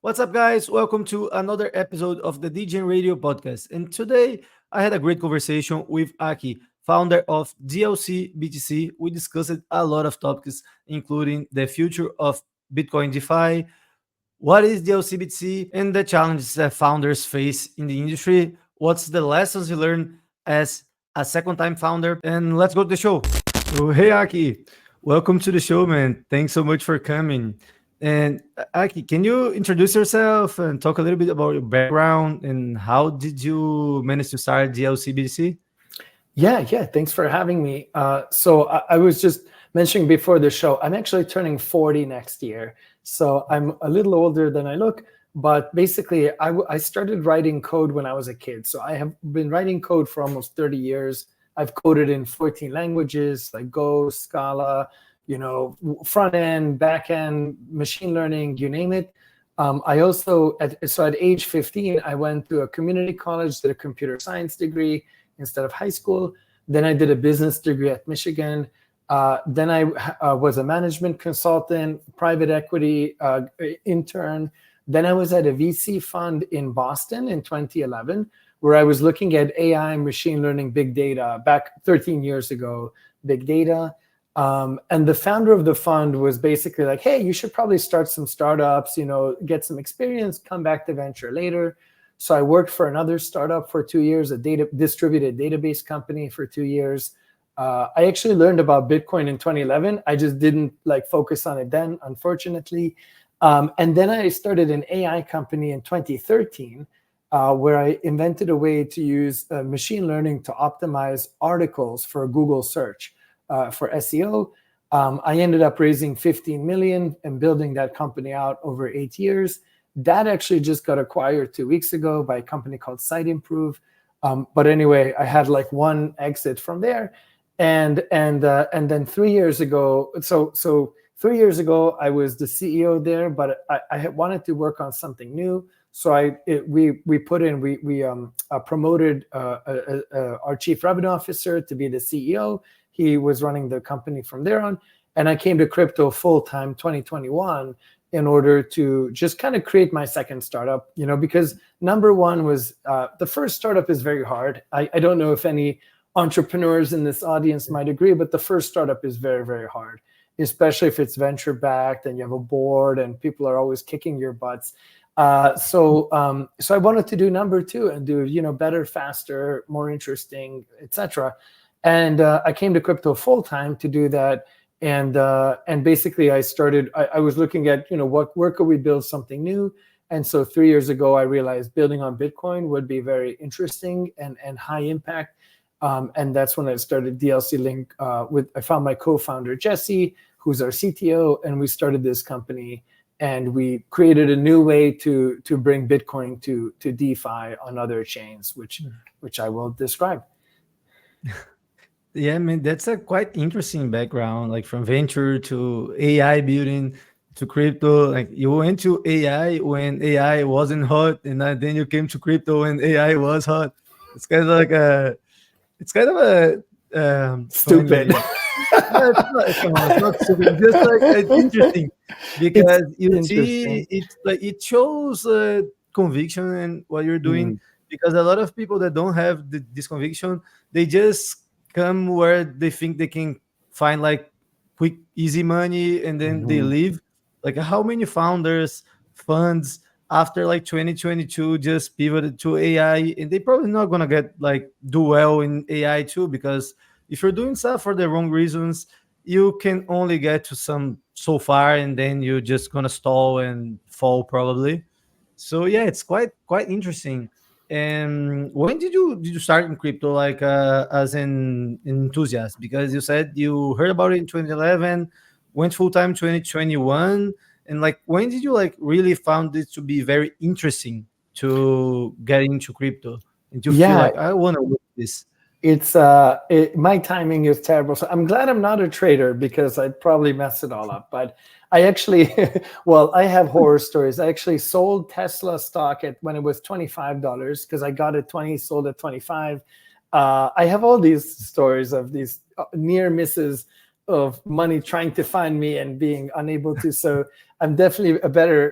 What's up, guys? Welcome to another episode of the DJ Radio podcast. And today I had a great conversation with Aki, founder of dlcBTC. We discussed a lot of topics, including the future of Bitcoin DeFi, what is dlcBTC, and the challenges that founders face in the industry. What's the lessons you learned as a second time founder? And let's go to the show. So, hey, Aki, welcome to the show, man. Thanks so much for coming. And Aki, can you introduce yourself and talk a little bit about your background and how did you manage to start dlcBTC? Yeah. Thanks for having me. I was just mentioning before the show, I'm actually turning 40 next year. So I'm a little older than I look, but basically I started writing code when I was a kid. So I have been writing code for almost 30 years. I've coded in 14 languages like Go, Scala, front end, back end, machine learning, you name it. I also, at age 15, I went to a community college, did a computer science degree instead of high school. Then I did a business degree at Michigan. Then I was a management consultant, private equity intern. Then I was at a VC fund in Boston in 2011, where I was looking at AI, machine learning, big data back 13 years ago, big data. And the founder of the fund was basically like, hey, you should probably start some startups, get some experience, come back to venture later. So I worked for another startup for 2 years, a distributed database company for 2 years. I actually learned about Bitcoin in 2011. I just didn't focus on it then, unfortunately. And then I started an AI company in 2013, where I invented a way to use machine learning to optimize articles for Google search. For SEO. I ended up raising 15 million and building that company out over 8 years. That actually just got acquired 2 weeks ago by a company called SiteImprove. But anyway, I had one exit from there. And then 3 years ago, so 3 years ago, I was the CEO there, but I had wanted to work on something new. So we promoted our chief revenue officer to be the CEO. He was running the company from there on. And I came to crypto full-time 2021 in order to just kind of create my second startup, because number one was the first startup is very hard. I don't know if any entrepreneurs in this audience might agree, but the first startup is very, very hard, especially if it's venture-backed and you have a board and people are always kicking your butts. So I wanted to do number two and do, better, faster, more interesting, etc. And I came to crypto full time to do that. And basically I was looking at, where could we build something new? And so 3 years ago, I realized building on Bitcoin would be very interesting and high impact. And that's when I started DLC Link I found my co-founder, Jesse, who's our CTO, and we started this company. And we created a new way to bring Bitcoin to DeFi on other chains, which I will describe. Yeah, I mean, that's a quite interesting background, like from venture to AI building to crypto. Like you went to AI when AI wasn't hot, and then you came to crypto when AI was hot. It's kind of like Stupid. No, it's not stupid. It's just it's interesting because see it shows conviction in what you're doing. Because a lot of people that don't have this conviction, they just come where they think they can find quick, easy money, and then they leave. Like how many founders, funds after 2022 just pivoted to AI, and they probably not gonna do well in AI too, because if you're doing stuff for the wrong reasons, you can only get to some so far, and then you're just gonna stall and fall probably. So yeah, it's quite interesting. And when did you start in crypto, as an enthusiast? Because you said you heard about it in 2011, went full time 2021, and when did you really found it to be very interesting to get into crypto and you feel like I want to work this? It's my timing is terrible. So I'm glad I'm not a trader because I'd probably mess it all up. But I actually, I have horror stories. I actually sold Tesla stock when it was $25 because I got it 20, sold at 25. I have all these stories of these near misses money trying to find me and being unable to. So I'm definitely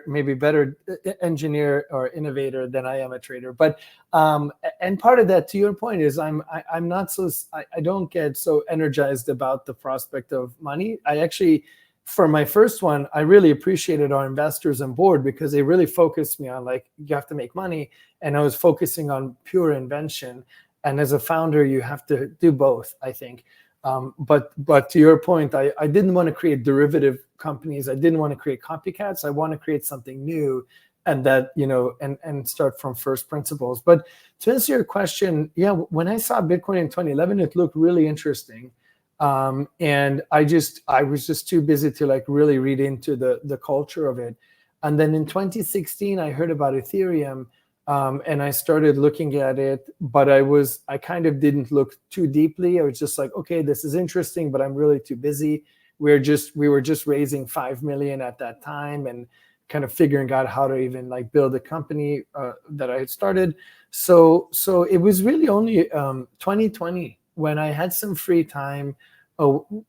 maybe better engineer or innovator than I am a trader. But and part of that, to your point, is I'm not so, I don't get so energized about the prospect of money. I actually, for my first one, I really appreciated our investors and board because they really focused me on, like, you have to make money, and I was focusing on pure invention. And as a founder, you have to do both, I think. But to your point, I didn't want to create derivative companies. I didn't want to create copycats. I want to create something new, and that, and start from first principles. But to answer your question, yeah, when I saw Bitcoin in 2011, it looked really interesting. And I was just too busy to like really read into the culture of it. And then in 2016, I heard about Ethereum. And I started looking at it, but I kind of didn't look too deeply. I was just like, okay, this is interesting, but I'm really too busy. We were just raising 5 million at that time and kind of figuring out how to even like build a company that I had started. So it was really only 2020 when I had some free time.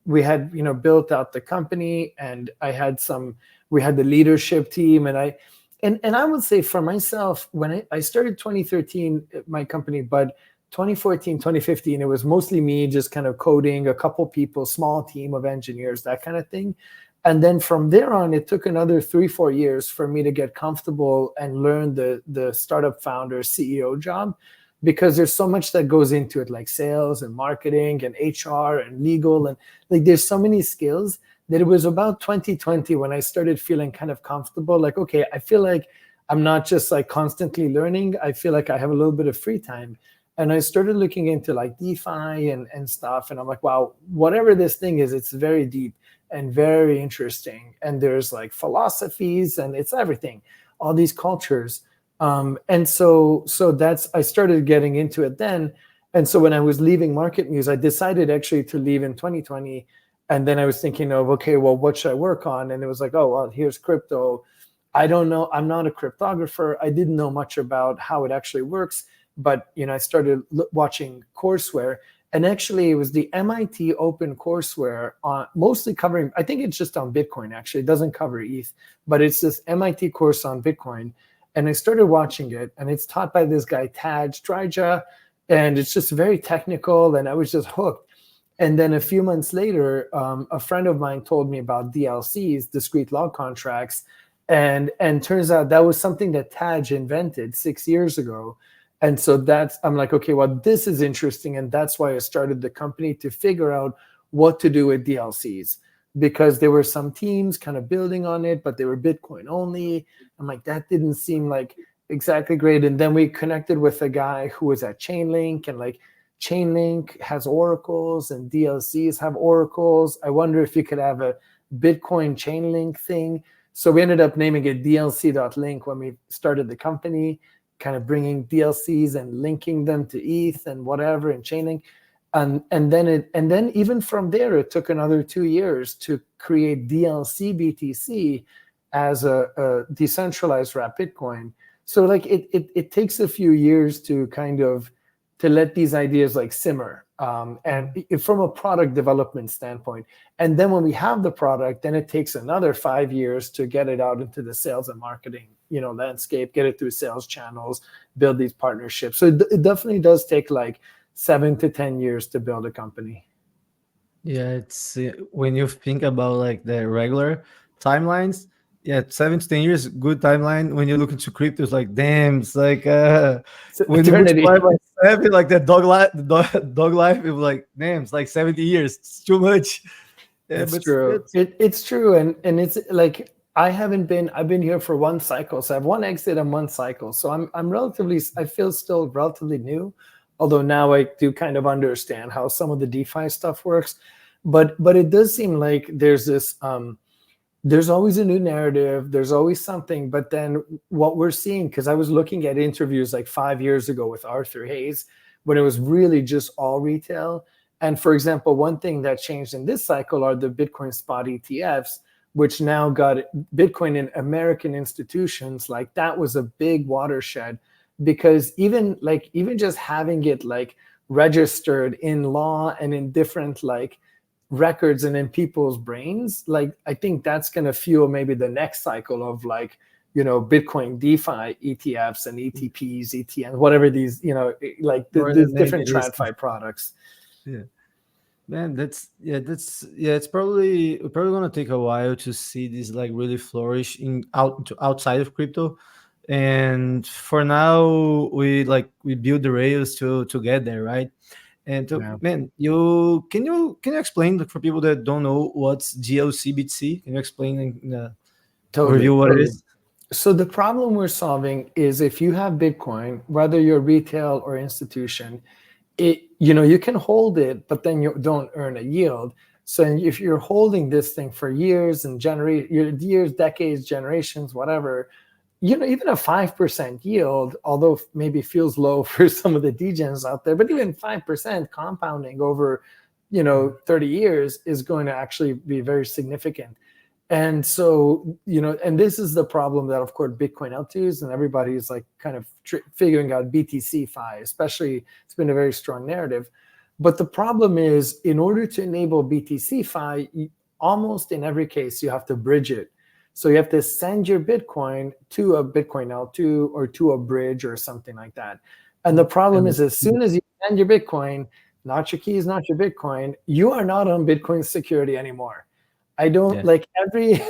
We had built out the company, and we had the leadership team, and I would say for myself, when I started 2013, my company, but 2014, 2015, it was mostly me just kind of coding, a couple people, small team of engineers, that kind of thing. And then from there on, it took another 3-4 years for me to get comfortable and learn the startup founder CEO job, because there's so much that goes into it, like sales and marketing and HR and legal. And like, there's so many skills that it was about 2020 when I started feeling kind of comfortable. Like, okay, I feel like I'm not just like constantly learning. I feel like I have a little bit of free time. And I started looking into like DeFi and stuff. And I'm like, wow, whatever this thing is, it's very deep and very interesting. And there's like philosophies, and it's everything, all these cultures. And so I started getting into it then. And so when I was leaving Market Muse, I decided actually to leave in 2020. And then I was thinking of, okay, well, what should I work on? And it was like, oh, well, here's crypto. I don't know. I'm not a cryptographer. I didn't know much about how it actually works. But, I started watching courseware. And actually, it was the MIT Open courseware on mostly covering, I think it's just on Bitcoin, actually. It doesn't cover ETH. But it's this MIT course on Bitcoin. And I started watching it. And it's taught by this guy, Taj Trija. And it's just very technical. And I was just hooked. And then a few months later, a friend of mine told me about DLCs, discrete log contracts. And turns out that was something that Taj invented 6 years ago. And so I'm like, okay, well, this is interesting. And that's why I started the company, to figure out what to do with DLCs, because there were some teams kind of building on it, but they were Bitcoin only. I'm like, that didn't seem like exactly great. And then we connected with a guy who was at Chainlink, and like, Chainlink has oracles and DLCs have oracles. I wonder if you could have a Bitcoin Chainlink thing. So we ended up naming it dlc.link when we started the company, kind of bringing DLCs and linking them to ETH and whatever and Chainlink. And then even from there, it took another 2 years to create dlcBTC as a decentralized wrap Bitcoin. So like it takes a few years to kind of to let these ideas like simmer, and from a product development standpoint. And then when we have the product, then it takes another 5 years to get it out into the sales and marketing, landscape, get it through sales channels, build these partnerships. So it definitely does take like 7 to 10 years to build a company. Yeah, it's when you think about like the regular timelines, yeah, 7 to 10 years, good timeline. When you look into crypto, it's like, damn, it's like when you Eternity. multiply by 7, like the dog life, it was like, damn, it's like 70 years. It's too much. Yeah, It's but true. It's true. And it's like, I've been here for one cycle. So I have one exit and one cycle. So I feel still relatively new, although now I do kind of understand how some of the DeFi stuff works. But it does seem like there's this, there's always a new narrative. There's always something. But then what we're seeing, because I was looking at interviews like 5 years ago with Arthur Hayes, when it was really just all retail. And for example, one thing that changed in this cycle are the Bitcoin spot ETFs, which now got Bitcoin in American institutions. Like, that was a big watershed, because even just having it like registered in law and in different like records and in people's brains, like I think that's going to fuel maybe the next cycle of like, Bitcoin DeFi ETFs and ETPs, ETN, whatever these, like the different TradFi products. Yeah. Man, it's probably gonna take a while to see this like really flourish outside of crypto. And for now, we build the rails to get there, right? And man, you can explain, like, for people that don't know what's dlcBTC? Can you explain overview what it is? So the problem we're solving is if you have Bitcoin, whether you're retail or institution, you can hold it, but then you don't earn a yield. So if you're holding this thing for years and years, decades, generations, whatever, even a 5% yield, although maybe feels low for some of the degens out there, but even 5% compounding over, 30 years is going to actually be very significant. And so, and this is the problem that, of course, Bitcoin L2s and everybody's like kind of figuring out BTC Fi, especially. It's been a very strong narrative. But the problem is, in order to enable BTC Fi, almost in every case, you have to bridge it. So you have to send your Bitcoin to a Bitcoin L2 or to a bridge or something like that. And the problem is, as soon as you send your Bitcoin, not your keys, not your Bitcoin, you are not on Bitcoin security anymore. I don't like every,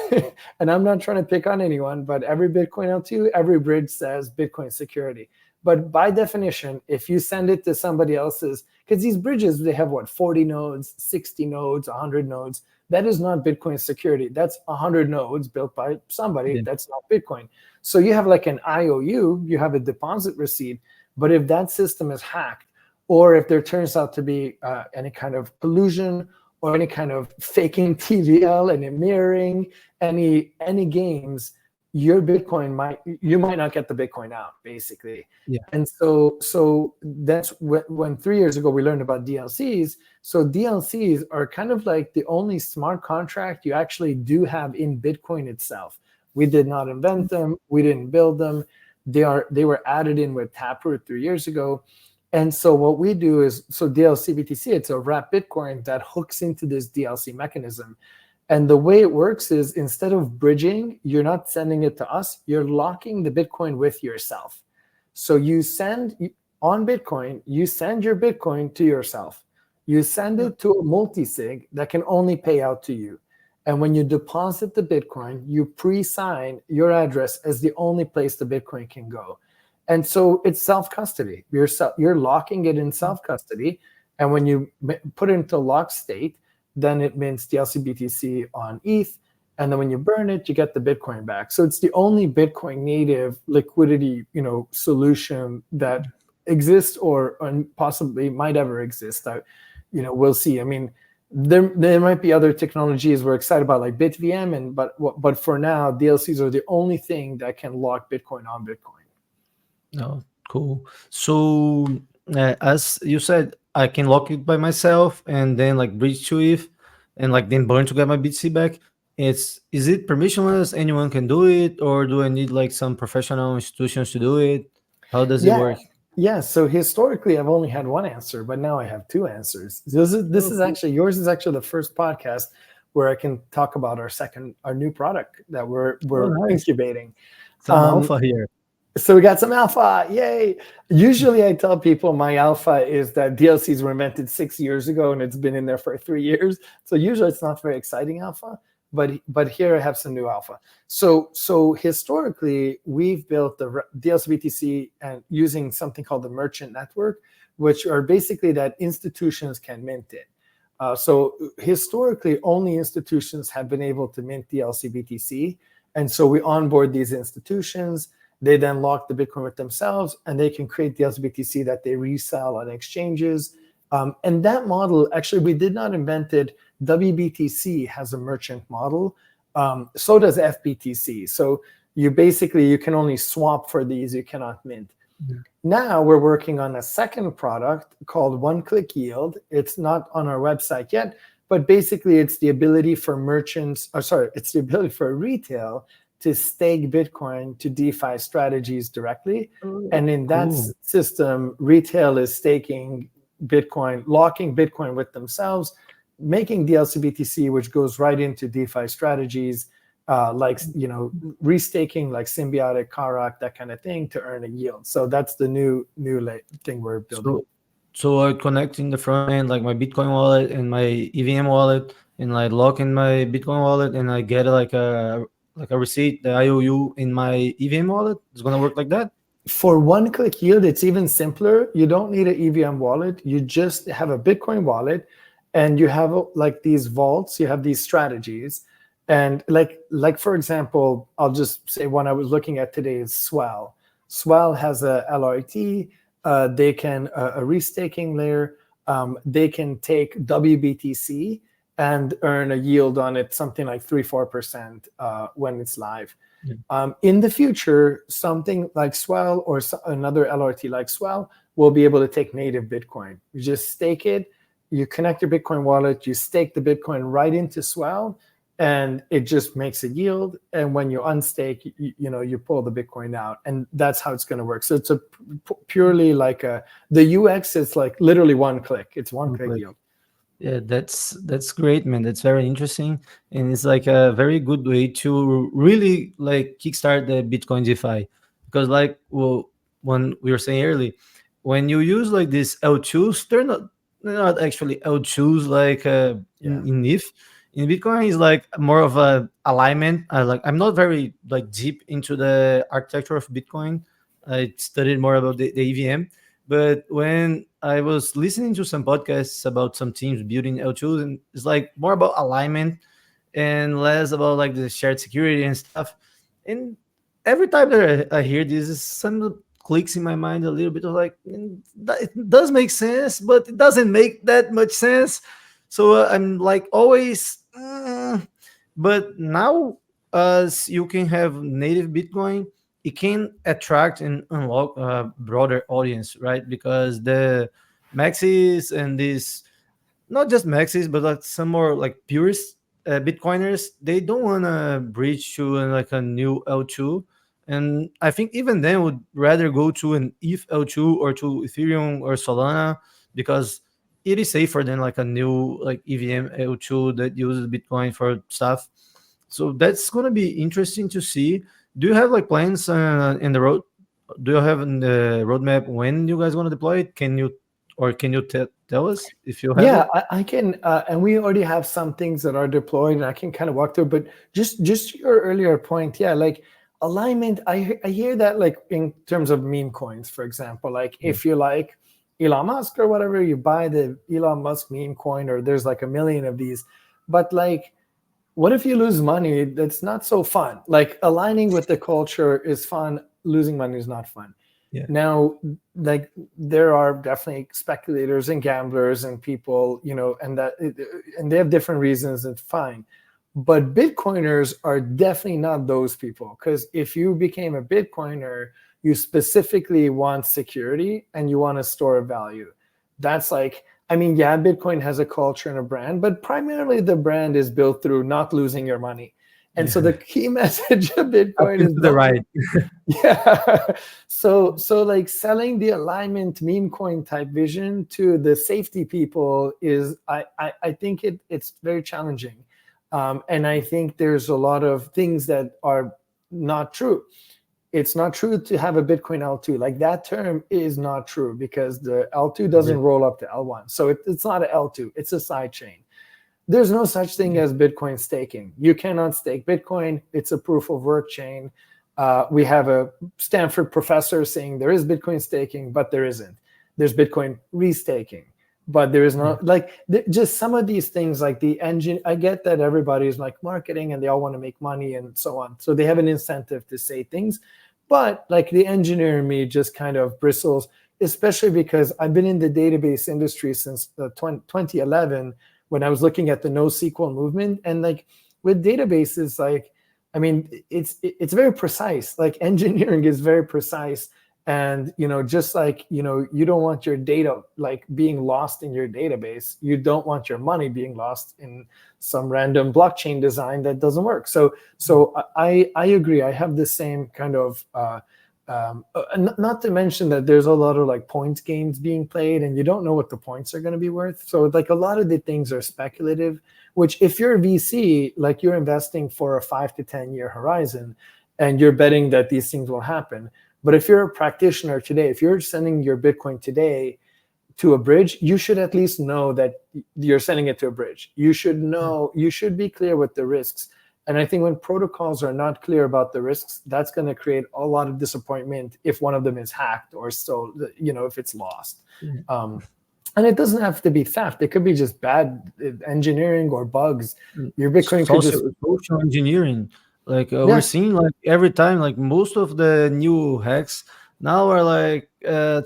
and I'm not trying to pick on anyone, but every Bitcoin L2, every bridge says Bitcoin security. But by definition, if you send it to somebody else's, because these bridges, they have 40 nodes, 60 nodes, 100 nodes. That is not Bitcoin security. That's 100 nodes built by somebody. That's not Bitcoin. So you have like an IOU, you have a deposit receipt. But if that system is hacked, or if there turns out to be any kind of collusion or any kind of faking TVL, any mirroring, any games, your Bitcoin you might not get the Bitcoin out, basically. Yeah. And so that's when 3 years ago we learned about DLCs. So DLCs are kind of like the only smart contract you actually do have in Bitcoin itself. We did not invent them. We didn't build them. They were added in with Taproot 3 years ago. And so what we do is, so dlcBTC, it's a wrapped Bitcoin that hooks into this DLC mechanism. And the way it works is, instead of bridging, you're not sending it to us, you're locking the Bitcoin with yourself. So you send on Bitcoin, you send your Bitcoin to yourself. You send it to a multi-sig that can only pay out to you. And when you deposit the Bitcoin, you pre-sign your address as the only place the Bitcoin can go. And so it's self-custody. You're locking it in self-custody. And when you put it into lock state, then it mints dlcBTC on ETH. And then when you burn it, you get the Bitcoin back. So it's the only Bitcoin native liquidity, solution that exists or possibly might ever exist. We'll see. I mean, there might be other technologies we're excited about, like BitVM, but for now, DLCs are the only thing that can lock Bitcoin on Bitcoin. Oh, cool. So as you said, I can lock it by myself and then like bridge to it and like then burn to get my BTC back. Is it permissionless? Anyone can do it, or do I need like some professional institutions to do it? How does it work? Yeah. So historically, I've only had one answer, but now I have two answers. This is actually, yours is actually the first podcast where I can talk about our new product that we're incubating. Some alpha here. So we got some alpha, yay. Usually I tell people my alpha is that DLCs were invented 6 years ago and it's been in there for 3 years. So usually it's not very exciting alpha, but here I have some new alpha. So historically, we've built the dlcBTC and using something called the merchant network, which are basically that institutions can mint it. So historically, only institutions have been able to mint dlcBTC. And so we onboard these institutions. They then lock the Bitcoin with themselves, and they can create dlcBTC that they resell on exchanges. And that model, actually, we did not invent it. WBTC has a merchant model. So does FBTC. So you can only swap for these. You cannot mint. Yeah. Now we're working on a second product called One-Click Yield. It's not on our website yet, but basically it's the ability for it's the ability for retail to stake Bitcoin to DeFi strategies directly. And in that system, retail is staking Bitcoin, locking Bitcoin with themselves. making dlcBTC, which goes right into DeFi strategies, like restaking, like symbiotic, Karak, that kind of thing, to earn a yield. So that's the new thing we're building. So I connect in the front end, like my Bitcoin wallet and my EVM wallet, and I lock in my Bitcoin wallet, and I get like a receipt, the IOU in my EVM wallet. It's gonna work like that. For one-click yield, it's even simpler. You don't need an EVM wallet. You just have a Bitcoin wallet, and you have like these vaults. You have these strategies, and like for example, I'll just say one I was looking at today is Swell. Swell has a LRT. They can a restaking layer. They can take WBTC and earn a yield on it, something like 3-4% when it's live. In the future, something like Swell or another LRT like Swell will be able to take native Bitcoin. You just stake it, you connect your Bitcoin wallet, you stake the Bitcoin right into Swell, and it just makes a yield. And when you unstake, you pull the Bitcoin out, and that's how it's going to work. So it's a purely like the UX is like literally one click. It's one click yield. Yeah, that's great, man. That's very interesting, and it's like a very good way to really like kickstart the Bitcoin DeFi, because like when we were saying earlier, when you use like these L2s, they're not actually L2s like in ETH. In Bitcoin is like more of a alignment. I'm not very like deep into the architecture of Bitcoin. I studied more about the EVM. But when I was listening to some podcasts about some teams building L2s, and it's like more about alignment and less about like the shared security and stuff. And every time that I hear this, some clicks in my mind a little bit of like, it does make sense, but it doesn't make that much sense. So I'm like always, but now as you can have native Bitcoin, it can attract and unlock a broader audience, right? Because the maxis and these, not just maxis, but like some more like purist Bitcoiners, they don't want to bridge to like a new L2. And I think even then would rather go to an ETH L2 or to Ethereum or Solana, because it is safer than like a new like EVM L2 that uses Bitcoin for stuff. So that's going to be interesting to see. Do you have like plans in the road? Do you have in the roadmap when you guys want to deploy it? Can you tell us if you have? Yeah, I can, and we already have some things that are deployed, and I can kind of walk through. But just your earlier point, yeah, like alignment. I hear that like in terms of meme coins, for example. Like if you like Elon Musk or whatever, you buy the Elon Musk meme coin, or there's like a million of these. But like, what if you lose money? That's not so fun. Like aligning with the culture is fun. Losing money is not fun. Yeah. Now, like there are definitely speculators and gamblers and people, and they have different reasons. It's fine. But Bitcoiners are definitely not those people, because if you became a Bitcoiner, you specifically want security and you want to store value. That's like, I mean, yeah, Bitcoin has a culture and a brand, but primarily the brand is built through not losing your money. And so the key message of Bitcoin is the right. Yeah. So like selling the alignment meme coin type vision to the safety people is, I think it's very challenging. And I think there's a lot of things that are not true. It's not true to have a Bitcoin L2. Like that term is not true, because the L2 doesn't roll up to L1. So it's not an L2, it's a side chain. There's no such thing as Bitcoin staking. You cannot stake Bitcoin. It's a proof of work chain. We have a Stanford professor saying there is Bitcoin staking, but there isn't. There's Bitcoin restaking, but there is not. Like just some of these things, like the engine. I get that everybody's like marketing and they all want to make money and so on. So they have an incentive to say things, but like the engineer in me just kind of bristles, especially because I've been in the database industry since 2011. When I was looking at the NoSQL movement, and like with databases, like, I mean, it's very precise. Like engineering is very precise. And, just like, you don't want your data like being lost in your database. You don't want your money being lost in some random blockchain design that doesn't work. So I agree. I have the same kind of not to mention that there's a lot of like points games being played, and you don't know what the points are going to be worth. So like a lot of the things are speculative, which if you're a VC, like you're investing for a 5 to 10 year horizon, and you're betting that these things will happen. But if you're a practitioner today, if you're sending your Bitcoin today to a bridge, you should at least know that you're sending it to a bridge. You should know, you should be clear with the risks. And I think when protocols are not clear about the risks, that's going to create a lot of disappointment if one of them is hacked or so, if it's lost. And it doesn't have to be theft. It could be just bad engineering or bugs. Your Bitcoin could just social engineering. Like we're seeing like every time, like most of the new hacks now are like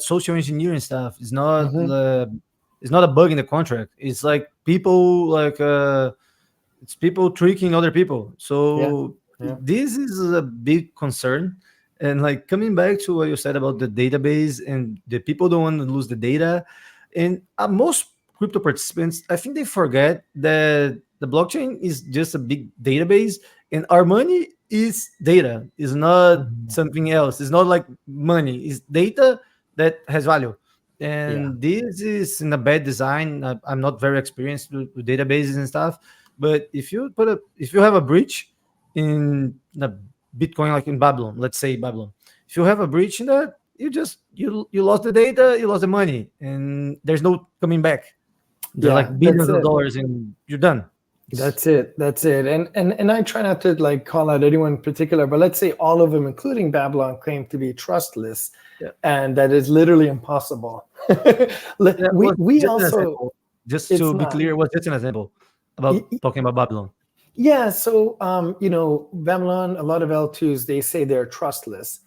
social engineering stuff. It's not it's not a bug in the contract. It's like people like it's people tricking other people. So this is a big concern. And like coming back to what you said about the database and the people don't want to lose the data, and most crypto participants, I think they forget that the blockchain is just a big database, and our money is data. It's not something else. It's not like money. It's data that has value. And this is in a bad design. I'm not very experienced with databases and stuff, but if you have a breach in the Bitcoin, like in Babylon, let's say Babylon, if you have a breach in that, you lost the data, you lost the money, and there's no coming back. They're like billions of dollars, and you're done. That's it. And I try not to like call out anyone in particular, but let's say all of them, including Babylon, claim to be trustless, and that is literally impossible. We also, just to be clear, what's just an example about talking about Babylon? Yeah. So Babylon, a lot of L2s, they say they're trustless.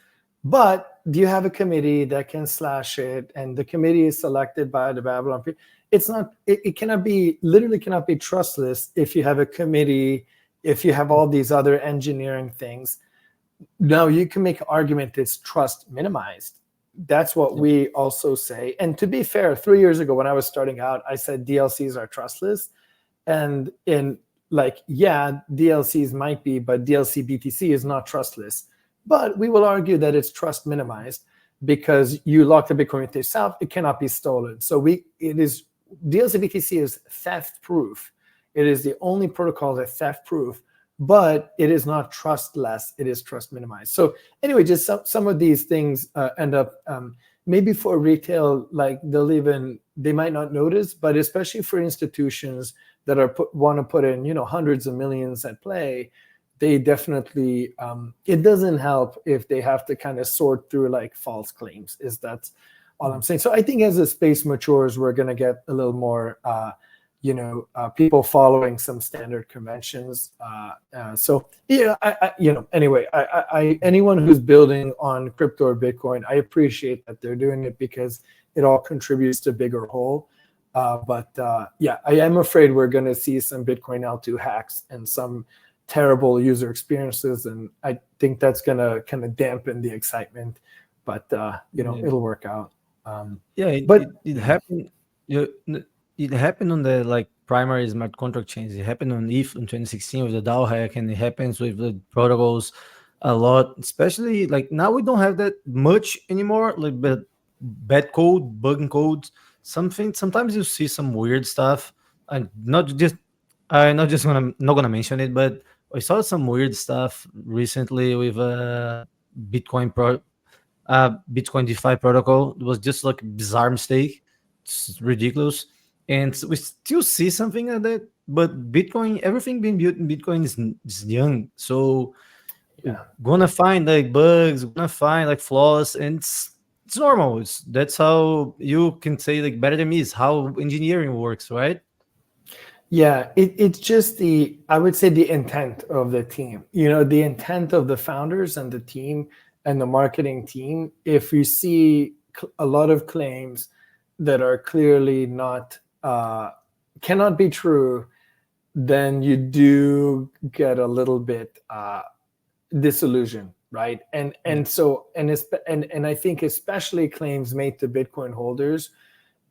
But do you have a committee that can slash it, and the committee is selected by the Babylon people? It's not, it cannot be, literally cannot be trustless if you have a committee, if you have all these other engineering things. Now you can make an argument it's trust minimized. That's what we also say. And to be fair, 3 years ago when I was starting out, I said DLCs are trustless. And in like, DLCs might be, but dlcBTC is not trustless. But we will argue that it's trust minimized because you lock the Bitcoin with yourself, it cannot be stolen. So dlcBTC is theft proof. It is the only protocol that's theft proof, but it is not trustless. It is trust minimized. So anyway, just some of these things end up maybe for retail, like they might not notice, but especially for institutions that want to put in hundreds of millions at play, they definitely it doesn't help if they have to kind of sort through like false claims. That's all I'm saying. So I think as the space matures, we're going to get a little more people following some standard conventions. Anyway, anyone who's building on crypto or Bitcoin, I appreciate that they're doing it because it all contributes to bigger whole. I am afraid we're going to see some Bitcoin L2 hacks and some terrible user experiences, and I think that's going to kind of dampen the excitement. But it'll work out. It happened. It happened on the like primary smart contract change. It happened on ETH in 2016 with the DAO hack, and it happens with the protocols a lot. Especially like now we don't have that much anymore. Like bad code, bugging code, something. Sometimes you see some weird stuff. I'm not gonna mention it, but I saw some weird stuff recently with Bitcoin Bitcoin DeFi protocol. It was just like a bizarre mistake. It's ridiculous. And we still see something like that. But Bitcoin, everything being built in Bitcoin is young. So gonna find like bugs, gonna find like flaws, and it's normal. That's how you can say like better than me is how engineering works, right? Yeah, it's just I would say the intent of the team, the intent of the founders and the team and the marketing team. If you see a lot of claims that are clearly not, cannot be true, then you do get a little bit disillusioned, right? And I think especially claims made to Bitcoin holders,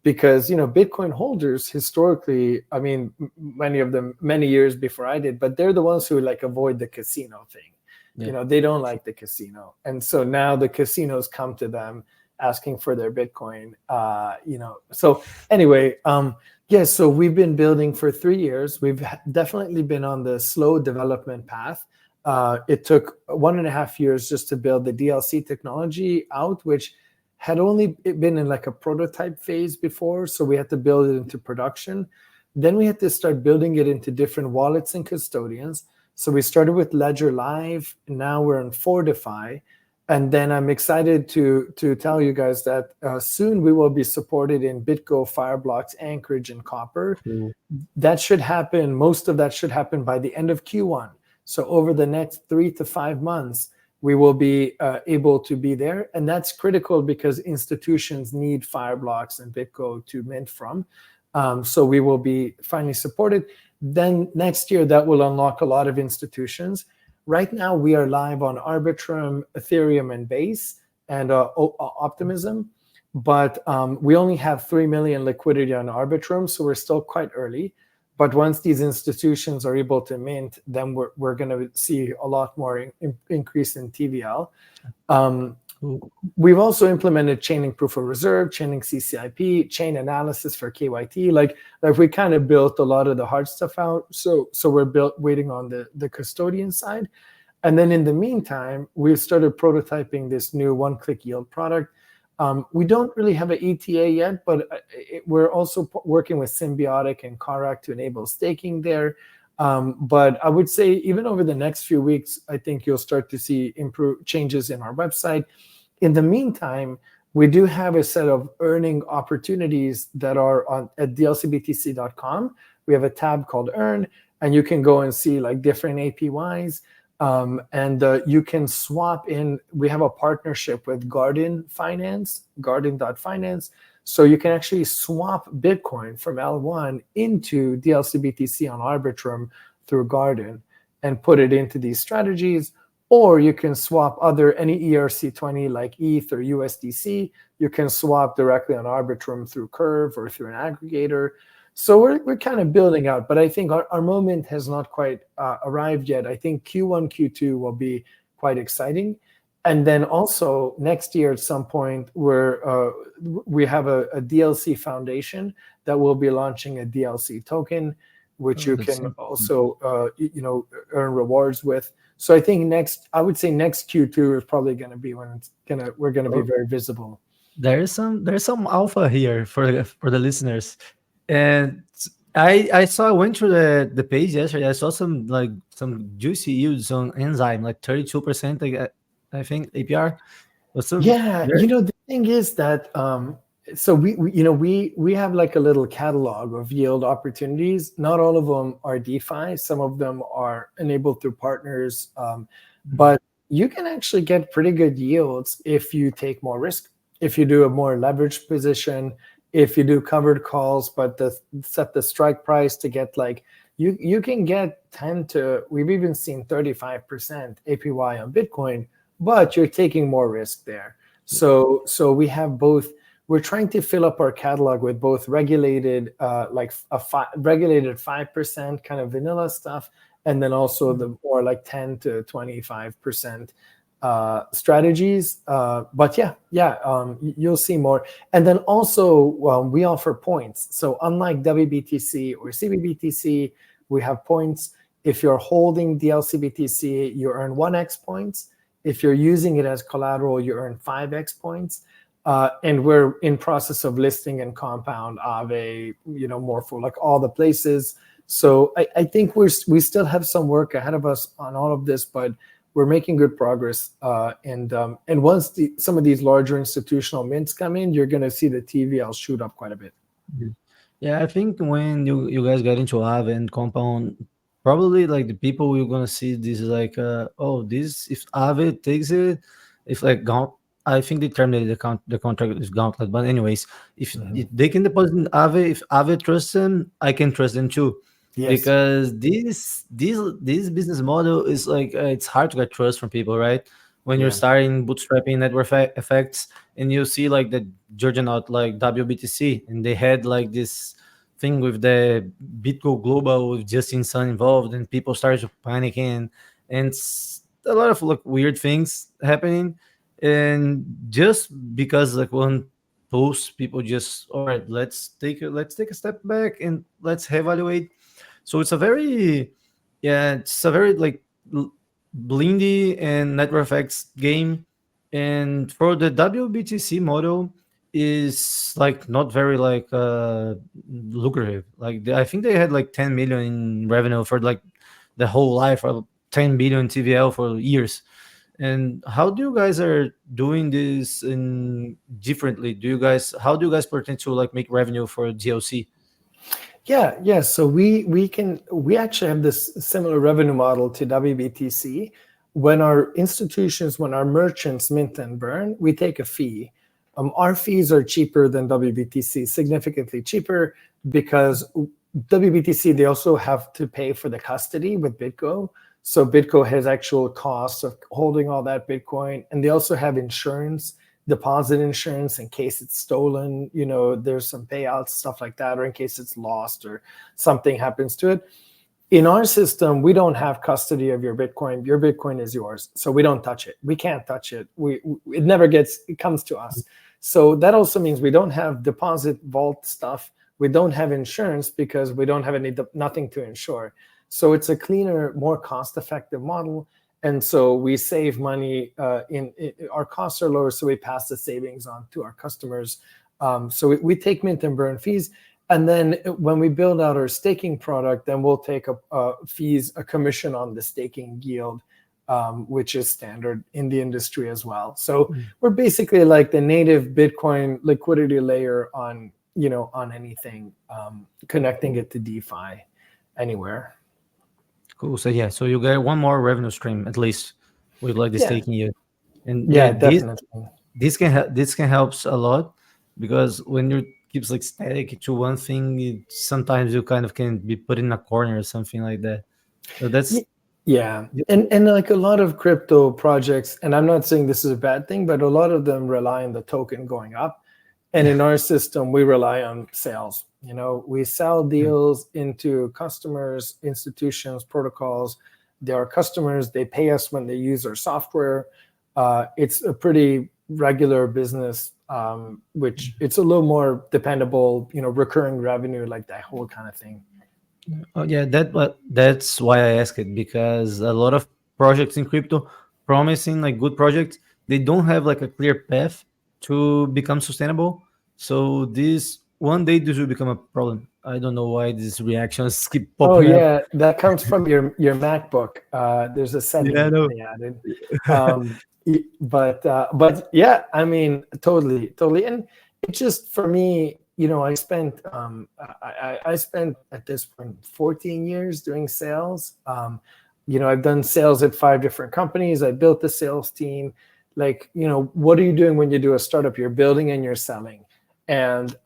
because Bitcoin holders historically, I mean, many of them many years before I did, but they're the ones who like avoid the casino thing. You know, they don't like the casino. And so now the casinos come to them asking for their Bitcoin. You know, so anyway, yes, so we've been building for 3 years. We've definitely been on the slow development path. It took 1.5 years just to build the DLC technology out, which had only been in like a prototype phase before. So we had to build it into production. Then we had to start building it into different wallets and custodians. So we started with Ledger Live. Now we're on Fortify. And then I'm excited to tell you guys that soon we will be supported in BitGo, Fireblocks, Anchorage, and Copper. Cool. That should happen. Most of that should happen by the end of Q1. So over the next 3 to 5 months, we will be able to be there. And that's critical because institutions need Fireblocks and BitGo to mint from. So we will be finally supported. Then next year, that will unlock a lot of institutions. Right now, we are live on Arbitrum, Ethereum, and Base, and Optimism. But we only have 3 million liquidity on Arbitrum, so we're still quite early. But once these institutions are able to mint, then we're going to see a lot more increase in TVL. We've also implemented chaining proof of reserve, chaining CCIP, chain analysis for KYT. Like we kind of built a lot of the hard stuff out. So we're waiting on the custodian side. And then in the meantime, we've started prototyping this new one-click yield product. We don't really have an ETA yet, but we're also working with Symbiotic and Karak to enable staking there. But I would say even over the next few weeks, I think you'll start to see changes in our website. In the meantime, we do have a set of earning opportunities that are at dlcBTC.com. We have a tab called Earn, and you can go and see like different APYs. And you can swap in. We have a partnership with Garden Finance, Garden.finance. So you can actually swap Bitcoin from L1 into dlcBTC on Arbitrum through Garden and put it into these strategies. Or you can swap any ERC20 like ETH or USDC. You can swap directly on Arbitrum through Curve or through an aggregator. So we're kind of building out, but I think our moment has not quite arrived yet. I think Q1, Q2 will be quite exciting. And then also next year at some point, we have a DLC foundation that will be launching a DLC token, which you can also earn rewards with. So I think I would say next Q2 is probably going to be when we're going to be very visible. There's some alpha here for the listeners. And I went through the page yesterday. I saw some juicy yields on Enzyme, like 32%. I think APR. The thing is that so we have like a little catalog of yield opportunities. Not all of them are DeFi. Some of them are enabled through partners, but you can actually get pretty good yields if you take more risk, if you do a more leveraged position. If you do covered calls, but set the strike price to get you can get 10 to, we've even seen 35% APY on Bitcoin, but you're taking more risk there. So we have both. We're trying to fill up our catalog with both regulated, regulated 5% kind of vanilla stuff, and then also the more like 10 to 25% strategies. But you'll see more. And then also we offer points. So unlike WBTC or CBBTC, we have points. If you're holding dlcBTC, you earn 1x points. If you're using it as collateral, you earn 5x points. And we're in process of listing and Compound, Aave, Morpho, like all the places. So I think we still have some work ahead of us on all of this, but we're making good progress. And once some of these larger institutional mints come in, you're going to see the TVL shoot up quite a bit. Yeah, I think when you guys get into Aave and Compound, probably like the people you're going to see this is like, if Aave takes it, if like I think they terminated the contract is Gauntlet. But anyways, if they can deposit in Aave, if Aave trusts them, I can trust them too. Yes. Because this business model is like it's hard to get trust from people, right? When you're starting bootstrapping network effects, and you see like the juggernaut like WBTC, and they had like this thing with the BitGo Global with Justin Sun involved, and people started panicking, and a lot of like weird things happening, and just because like one post, people just, all right, let's take a step back and let's evaluate. So it's a very, yeah, it's a very like blindy and network effects game. And for the WBTC model is like not very like lucrative. Like I think they had like 10 million in revenue for like the whole life, of 10 billion TVL for years. And how do you guys are doing this in differently? How do you guys pretend to like make revenue for DLC? Yeah. So we actually have this similar revenue model to WBTC. When our institutions, when our merchants mint and burn, we take a fee. Our fees are cheaper than WBTC, significantly cheaper, because WBTC, they also have to pay for the custody with BitGo. So BitGo has actual costs of holding all that Bitcoin, and they also have insurance, deposit insurance in case it's stolen. There's some payouts, stuff like that, or in case it's lost or something happens to it. In our system, we don't have custody of your Bitcoin. Your Bitcoin is yours, so we don't touch it. We can't touch it. It comes to us. So that also means we don't have deposit vault stuff. We don't have insurance because we don't have nothing to insure. So it's a cleaner, more cost-effective model. And so we save money. Our costs are lower, so we pass the savings on to our customers. So we take mint and burn fees. And then when we build out our staking product, then we'll take a commission on the staking yield, which is standard in the industry as well. So we're basically like the native Bitcoin liquidity layer on anything, connecting it to DeFi anywhere. Cool. So yeah, so you get one more revenue stream at least with like the staking yield. And yeah, definitely. This can help a lot, because when you keeps like static to one thing, sometimes you kind of can be put in a corner or something like that. So that's and like a lot of crypto projects, and I'm not saying this is a bad thing, but a lot of them rely on the token going up. And in our system, we rely on sales. We sell deals into customers, institutions, protocols. They are customers. They pay us when they use our software. It's a pretty regular business, which it's a little more dependable, recurring revenue, like that whole kind of thing. Oh yeah, that's why I ask it, because a lot of projects in crypto promising like good projects, they don't have like a clear path to become sustainable. So one day this will become a problem. I don't know why these reactions keep popping up. Oh yeah, that comes from your MacBook. There's a setting they added. But yeah, I mean, totally, and it just, for me, I spent I spent at this point 14 years doing sales. I've done sales at 5 different companies. I built the sales team. Like, what are you doing when you do a startup? You're building and you're selling. And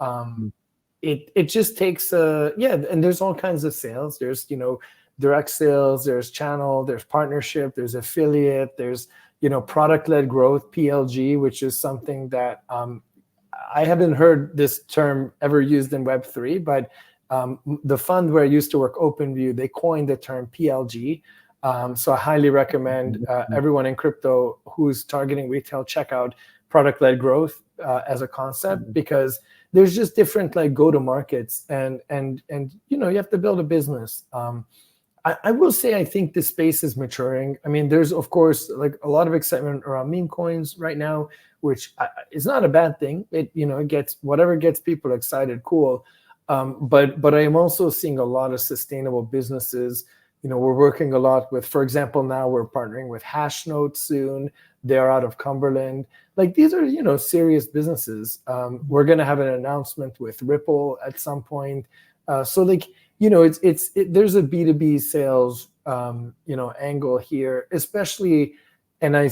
it just takes and there's all kinds of sales. There's direct sales, there's channel, there's partnership, there's affiliate, there's product-led growth, PLG, which is something that I haven't heard this term ever used in Web3, but the fund where I used to work, OpenView, they coined the term PLG. So I highly recommend everyone in crypto who's targeting retail check out product-led growth as a concept, because there's just different like go-to-markets, and you have to build a business. I will say I think this space is maturing. I mean, there's of course like a lot of excitement around meme coins right now, which is not a bad thing. It gets whatever gets people excited, cool. But I am also seeing a lot of sustainable businesses. We're working a lot with, for example, now we're partnering with Hashnote soon. They're out of Cumberland. Like, these are, serious businesses. We're going to have an announcement with Ripple at some point. So like, there's a B2B sales, angle here, especially, and I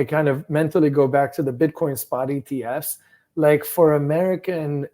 kind of mentally go back to the Bitcoin spot ETFs, like for American,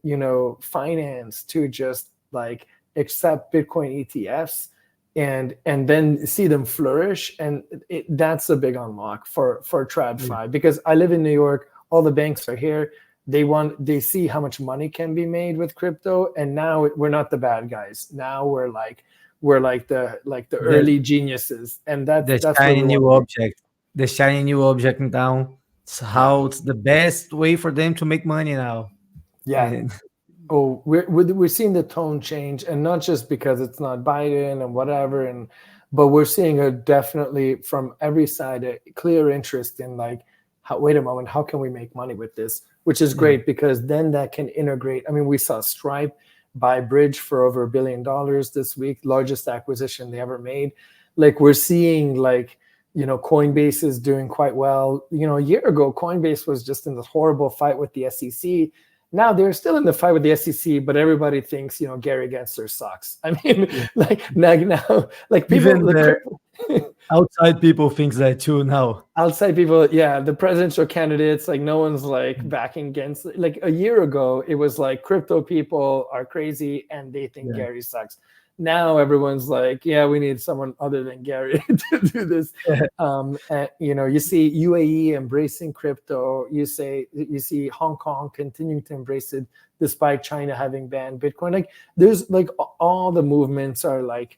finance to just like accept Bitcoin ETFs and then see them flourish. And that's a big unlock for TradFi, because I live in New York, all the banks are here. They see how much money can be made with crypto, and now we're not the bad guys. Now we're like the early geniuses, and that's shiny new object. the shiny new object in town. It's how it's the best way for them to make money now. Yeah. And Oh, we're seeing the tone change, and not just because it's not Biden and whatever, but we're seeing a definitely from every side a clear interest in like, wait a moment, how can we make money with this? Which is yeah, great because then that can integrate. I mean, we saw Stripe buy Bridge for over $1 billion this week, largest acquisition they ever made. Like we're seeing like, Coinbase is doing quite well. A year ago, Coinbase was just in this horrible fight with the SEC. Now they're still in the fight with the SEC, but everybody thinks, Gary Gensler sucks. I mean, yeah. like now, like people, Even the outside people thinks that too now. outside people, yeah, the presidential candidates, like no one's like backing against. Like a year ago, it was like crypto people are crazy and they think Yeah. Gary sucks. Now everyone's like, yeah, we need someone other than Gary to do this. And, you see UAE embracing crypto. You see Hong Kong continuing to embrace it despite China having banned Bitcoin. Like there's like all the movements are like,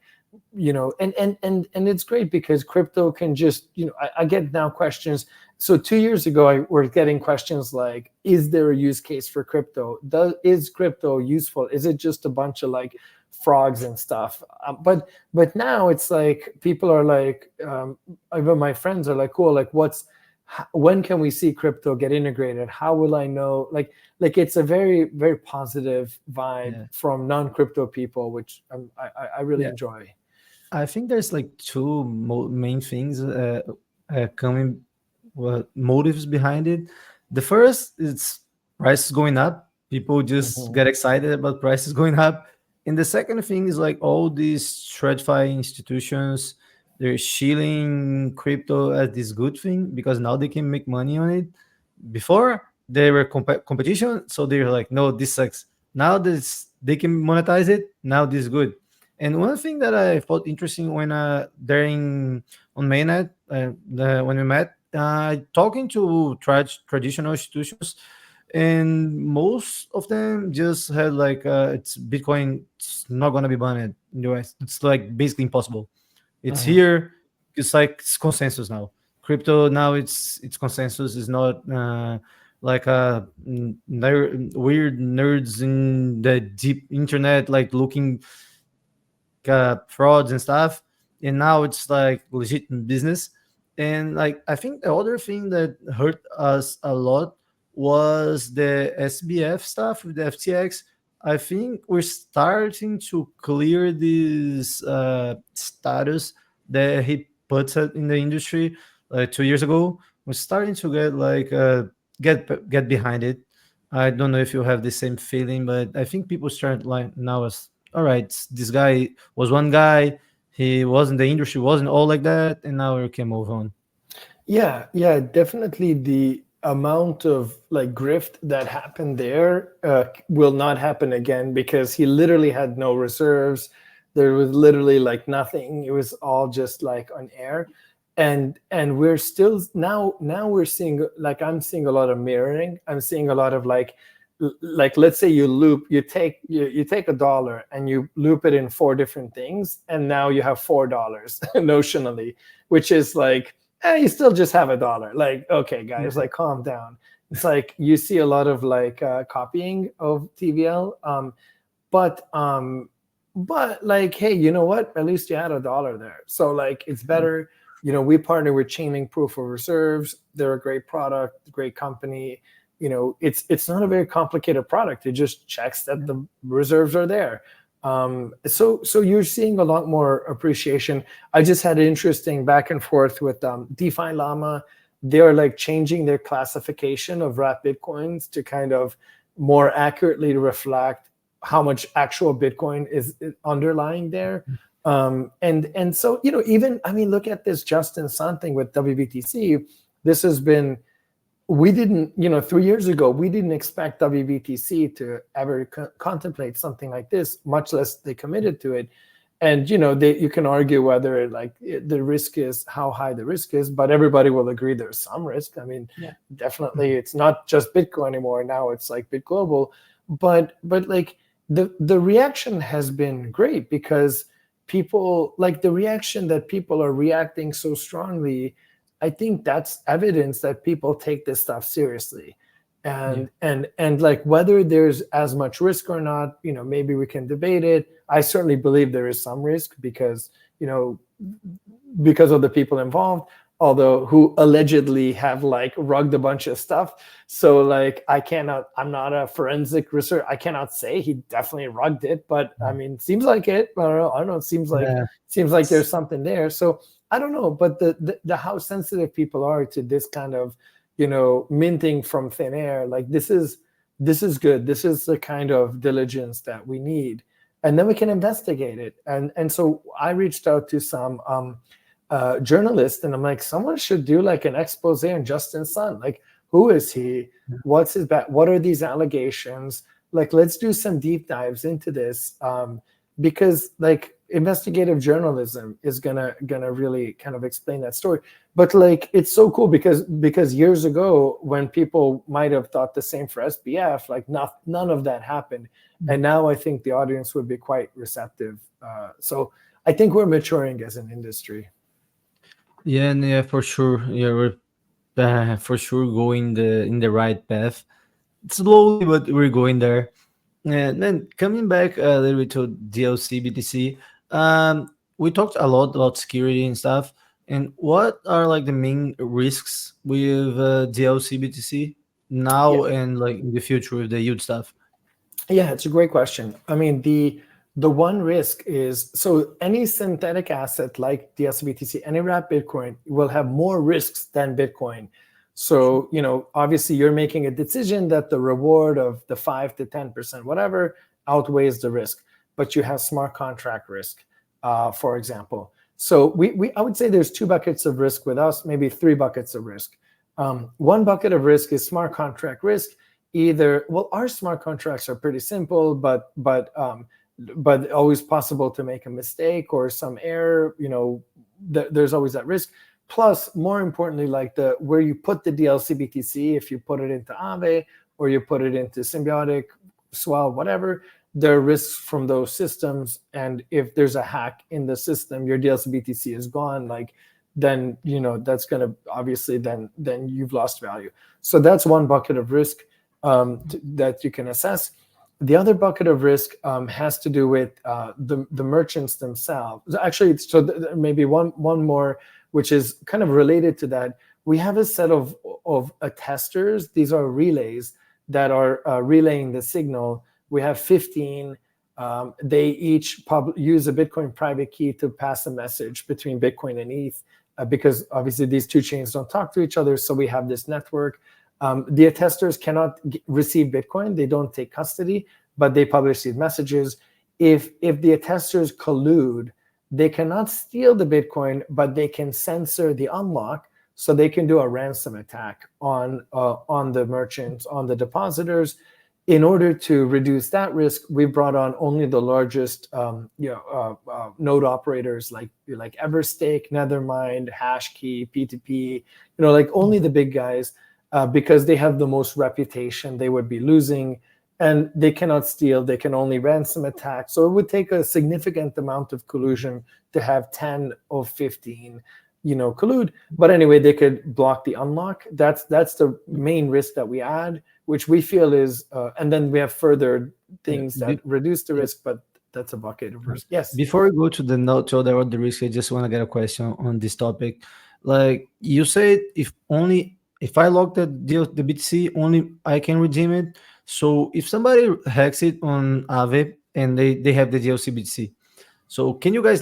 and it's great because crypto can just, I get now questions. So 2 years ago, we're getting questions like, is there a use case for crypto? Is crypto useful? Is it just a bunch of like frogs and stuff? But now it's like people are like, even my friends are like, cool, like when can we see crypto get integrated? How will I know? Like it's a very, very positive vibe from non-crypto people, which I really enjoy. I think there's like two main things coming motives behind it. The first is prices going up. People just get excited about prices going up. And the second thing is like all these TradFi institutions, they're shilling crypto as this good thing because now they can make money on it. Before they were competition, so they're like, no, this sucks. Now this they can monetize it. Now this is good. And one thing that I thought interesting when during on mainnet when we met, talking to traditional institutions, and most of them just had like it's Bitcoin. It's not gonna be banned in the US. It's like basically impossible. It's here. It's like it's consensus now. Crypto now it's consensus. Is not like weird nerds in the deep internet like looking frauds and stuff, and now it's like legit business. And like I think the other thing that hurt us a lot was the SBF stuff with the FTX. I think we're starting to clear this status that he puts it in the industry like 2 years ago. We're starting to get like get behind it. I don't know if you have the same feeling, but I think people start like now as all right, this guy was one guy. He wasn't the industry wasn't all like that, and now we can move on. Yeah, definitely. The amount of like grift that happened there will not happen again because he literally had no reserves. There was literally like nothing. It was all just like on air. And we're still now we're seeing like I'm seeing a lot of mirroring. I'm seeing a lot of like let's say you take $1 and you loop it in 4 different things, and now you have $4 notionally, which is like you still just have $1. Like, okay, guys, like calm down. It's like you see a lot of like copying of TVL, but like, hey, you know what? At least you had $1 there, so like it's better. We partner with Chainlink Proof of Reserves. They're a great product, great company. It's not a very complicated product. It just checks that the reserves are there. So you're seeing a lot more appreciation. I just had an interesting back and forth with DeFi Llama. They're like changing their classification of wrapped Bitcoins to kind of more accurately reflect how much actual Bitcoin is underlying there. And so, even, I mean, look at this Justin Sun thing with WBTC. This has been, we didn't, 3 years ago, we didn't expect WBTC to ever contemplate something like this, much less they committed to it. And, you can argue whether like the risk is, how high the risk is, but everybody will agree there's some risk. I mean, definitely it's not just Bitcoin anymore. Now it's like BitGlobal, but like the reaction has been great because people like the reaction that people are reacting so strongly I think that's evidence that people take this stuff seriously. And like whether there's as much risk or not, maybe we can debate it. I certainly believe there is some risk because of the people involved, although who allegedly have like rugged a bunch of stuff. So like I'm not a forensic researcher. I cannot say he definitely rugged it, but I mean, seems like it. I don't know. It seems like there's something there. So I don't know, but the how sensitive people are to this kind of minting from thin air, like this is good. This is the kind of diligence that we need, and then we can investigate it. And so I reached out to some journalists, and I'm like, someone should do like an expose on Justin Sun. Like, who is he? What's his back? What are these allegations? Like, let's do some deep dives into this, because like investigative journalism is gonna really kind of explain that story. But like, it's so cool because years ago, when people might have thought the same for SBF, like none of that happened, and now I think the audience would be quite receptive. So I think we're maturing as an industry. Yeah, for sure. Yeah, we're for sure going in the right path. Slowly, but we're going there. And then coming back a little bit to dlcBTC, we talked a lot about security and stuff. And what are like the main risks with dlcBTC now and like in the future with the yield stuff? Yeah, it's a great question. I mean, the one risk is, so any synthetic asset like dlcBTC, any wrapped Bitcoin will have more risks than Bitcoin. So, obviously you're making a decision that the reward of the 5 to 10%, whatever, outweighs the risk, but you have smart contract risk, for example. So I would say there's 2 buckets of risk with us, maybe 3 buckets of risk. One bucket of risk is smart contract risk. Our smart contracts are pretty simple, but always possible to make a mistake or some error, there's always that risk. Plus, more importantly, like where you put the dlcBTC, if you put it into Aave or you put it into Symbiotic, Swell, whatever, there are risks from those systems. And if there's a hack in the system, your dlcBTC is gone, like then, that's going to obviously then you've lost value. So that's one bucket of risk that you can assess. The other bucket of risk has to do with the merchants themselves. Actually, so maybe one more, which is kind of related to that. We have a set of attesters. These are relays that are relaying the signal. We have 15. They each use a Bitcoin private key to pass a message between Bitcoin and ETH, because obviously these 2 chains don't talk to each other. So we have this network. The attesters cannot receive Bitcoin. They don't take custody, but they publish these messages. If the attesters collude, they cannot steal the Bitcoin, but they can censor the unlock, so they can do a ransom attack on the merchants, on the depositors. In order to reduce that risk, we brought on only the largest node operators like Everstake, Nethermind, Hashkey, P2P, like only the big guys, because they have the most reputation. They would be losing, and they cannot steal. They can only ransom attack. So it would take a significant amount of collusion to have 10 of 15, collude. But anyway, they could block the unlock. That's the main risk that we add, which we feel is, and then we have further things that reduce the risk, but that's a bucket of risk. Yes. Before we go to the note about the risk, I just want to get a question on this topic. Like you said, if I lock the BTC, only I can redeem it. So if somebody hacks it on Aave and they have the dlcBTC, so can you guys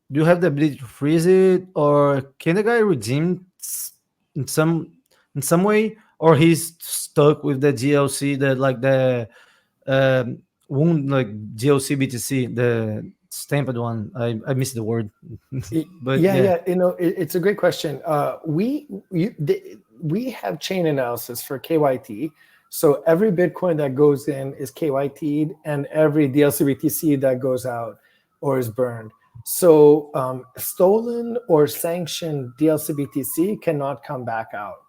do you have the ability to freeze it, or can the guy redeem in some way, or he's stuck with the DLC, the wound dlcBTC, the stamped one? I missed the word. But yeah, it's a great question. We have chain analysis for KYT. So every Bitcoin that goes in is KYT'd, and every dlcBTC that goes out or is burned. So stolen or sanctioned dlcBTC cannot come back out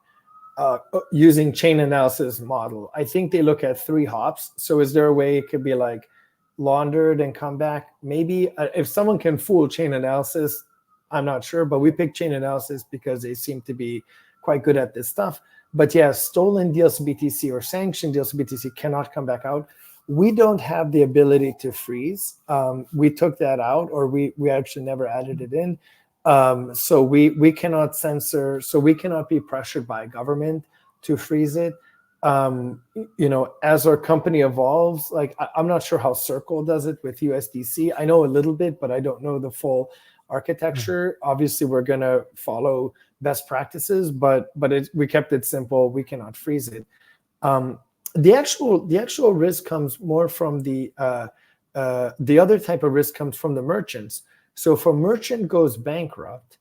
using chain analysis model. I think they look at 3 hops. So is there a way it could be like laundered and come back? Maybe if someone can fool chain analysis, I'm not sure, but we picked Chainalysis because they seem to be quite good at this stuff. But yeah, stolen dlcBTC or sanctioned dlcBTC cannot come back out. We don't have the ability to freeze. We took that out, or we actually never added it in. So we cannot censor, so we cannot be pressured by government to freeze it. As our company evolves, like I'm not sure how Circle does it with USDC. I know a little bit, but I don't know the full architecture. Obviously, we're gonna follow best practices, but we kept it simple. We cannot freeze it. The actual risk comes more from the other type of risk comes from the merchants. So if a merchant goes bankrupt,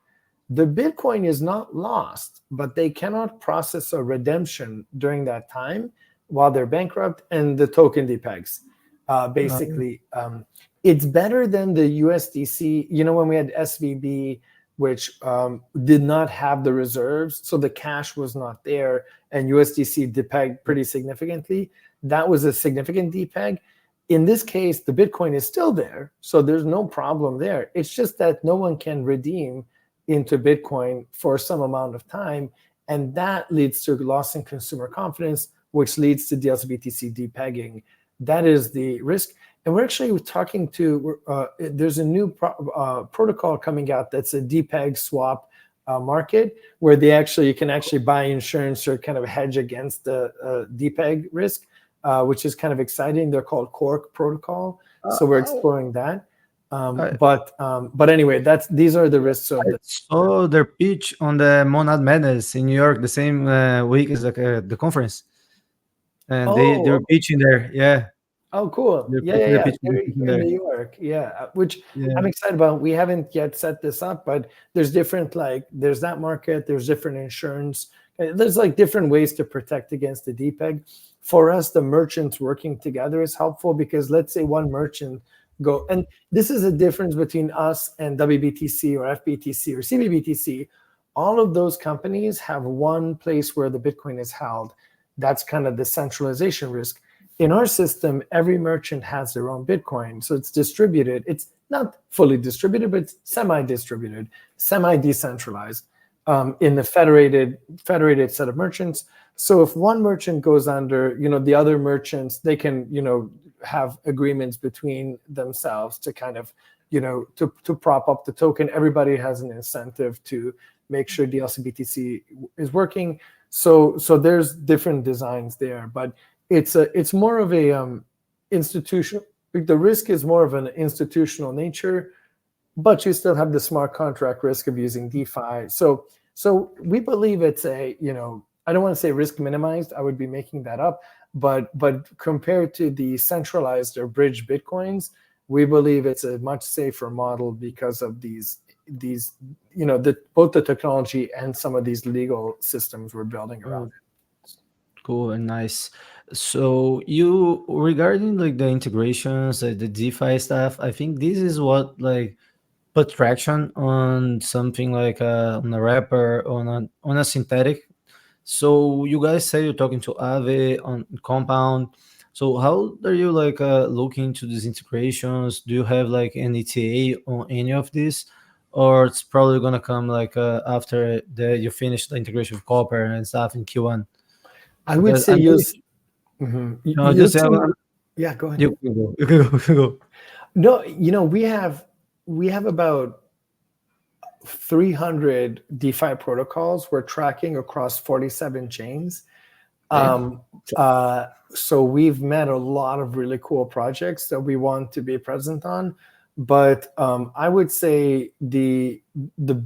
the Bitcoin is not lost, but they cannot process a redemption during that time while they're bankrupt, and the token depegs. Basically, it's better than the USDC. When we had SVB, which did not have the reserves, so the cash was not there, and USDC depegged pretty significantly. That was a significant depeg. In this case, the Bitcoin is still there, so there's no problem there. It's just that no one can redeem into Bitcoin for some amount of time, and that leads to loss in consumer confidence, which leads to dlcBTC depegging. That is the risk. And we're actually talking to, there's a new protocol coming out that's a depeg swap market, where you can actually buy insurance or kind of hedge against the depeg risk, which is kind of exciting. They're called Cork protocol. So we're exploring that. But anyway, these are the risks of the. So their pitch on the Monad Madness in New York the same week as the conference, and they're pitching there. Yeah. Oh, cool. Yeah. They're in New York. Yeah, which I'm excited about. We haven't yet set this up, but there's different, there's that market, there's different insurance. There's different ways to protect against the depeg. For us, the merchants working together is helpful, because let's say one merchant and this is a difference between us and WBTC or FBTC or CBBTC. All of those companies have one place where the Bitcoin is held. That's kind of the centralization risk. In our system, every merchant has their own Bitcoin, so it's distributed. It's not fully distributed, but it's semi-distributed, semi-decentralized in the federated set of merchants. So if one merchant goes under, the other merchants, they can, have agreements between themselves to kind of, to prop up the token. Everybody has an incentive to make sure dlcBTC is working. So there's different designs there, but it's more of a institutional. The risk is more of an institutional nature, but you still have the smart contract risk of using DeFi. So we believe it's I don't want to say risk minimized. I would be making that up. But compared to the centralized or bridge Bitcoins, we believe it's a much safer model because of these both the technology and some of these legal systems we're building around it. Cool and nice. So regarding the integrations, the DeFi stuff, I think this is what put traction on something on a wrapper, on a synthetic. So you guys say you're talking to Aave on Compound. So how are you looking into these integrations? Do you have an ETA on any of this, or it's probably gonna come after you finish the integration with Copper and stuff in Q1? I would say use. No, just yeah, go ahead. You can go. No, we have about 300 DeFi protocols we're tracking across 47 chains. So we've met a lot of really cool projects that we want to be present on. But I would say the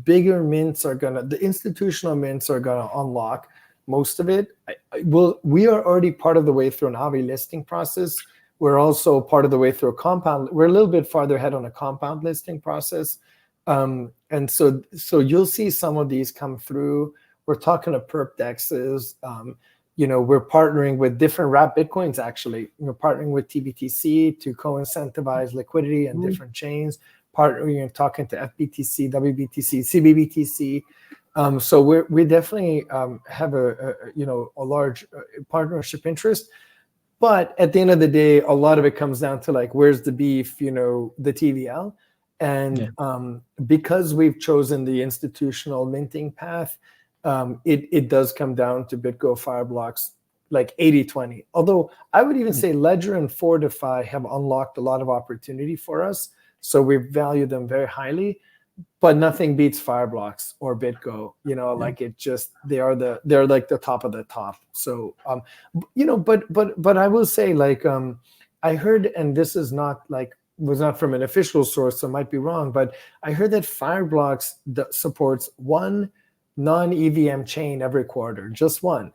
bigger mints the institutional mints are gonna unlock most of it. We are already part of the way through an Aave listing process. We're also part of the way through a Compound. We're a little bit farther ahead on a Compound listing process. And so you'll see some of these come through. We're talking to perp dexes. We're partnering with different wrap Bitcoins, actually. We're partnering with TBTC to co-incentivize liquidity and different chains. Partnering and talking to FBTC, WBTC, CBBTC. So we definitely have a large partnership interest. But at the end of the day, a lot of it comes down to where's the beef, the TVL. And because we've chosen the institutional minting path, it does come down to BitGo Fireblocks like 80-20. Although I would even say Ledger and Fortify have unlocked a lot of opportunity for us. So we value them very highly, but nothing beats Fireblocks or BitGo. Like it just, they're like the top of the top. So, but I will say, like, I heard, and this is not like, was not from an official source, so it might be wrong, but I heard that Fireblocks supports one non-EVM chain every quarter, just one.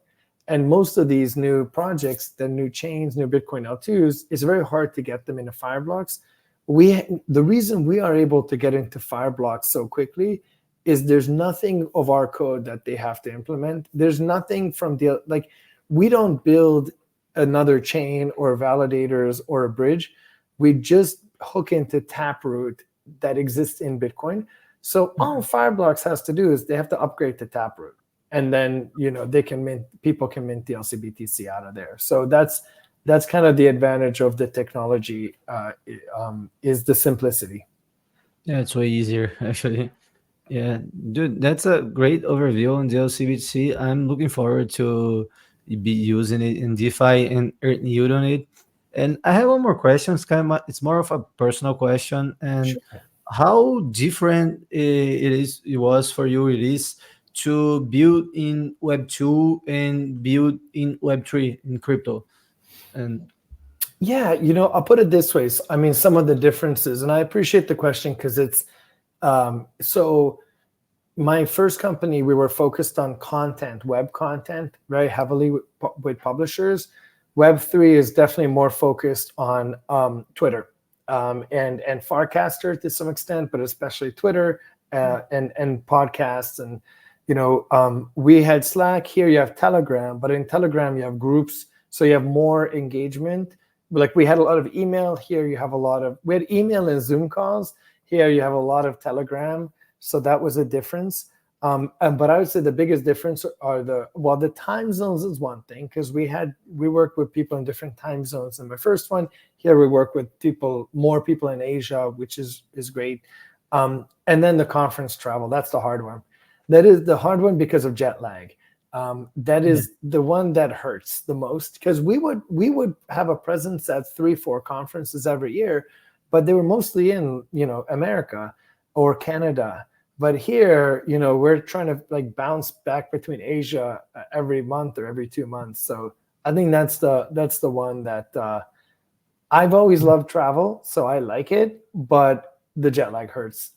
And most of these new projects, the new chains, new Bitcoin L2s, it's very hard to get them into Fireblocks. The reason we are able to get into Fireblocks so quickly is there's nothing of our code that they have to implement. There's nothing from we don't build another chain or validators or a bridge. We just hook into Taproot that exists in Bitcoin. So all Fireblocks has to do is they have to upgrade to Taproot, and then they can people can mint dlcBTC out of there. So that's kind of the advantage of the technology, is the simplicity. Yeah, it's way easier actually. Yeah, dude, that's a great overview on dlcBTC. I'm looking forward to be using it in DeFi and earn yield on it. And I have one more question. It's more of a personal question. And how different it was for you, it is to build in Web 2 and build in Web 3 in crypto? And yeah, I'll put it this way. So, I mean, some of the differences, and I appreciate the question because it's, so my first company, we were focused on content, web content, very heavily with publishers. Web3 is definitely more focused on Twitter and Farcaster to some extent, but especially Twitter and podcasts. And, we had Slack. Here you have Telegram, but in Telegram you have groups. So you have more engagement. Like we had a lot of email. Here you have we had email and Zoom calls. Here you have a lot of Telegram. So that was a difference. But I would say the biggest difference are the time zones is one thing, because we work with people in different time zones in my first one. Here we work with more people in Asia, which is great. And then the conference travel, that's the hard one. That is the hard one because of jet lag. That is the one that hurts the most, because we would have a presence at 3-4 conferences every year, but they were mostly in America or Canada. But here, we're trying to like bounce back between Asia every month or every 2 months. So I think that's the one that I've always loved travel, so I like it, but the jet lag hurts.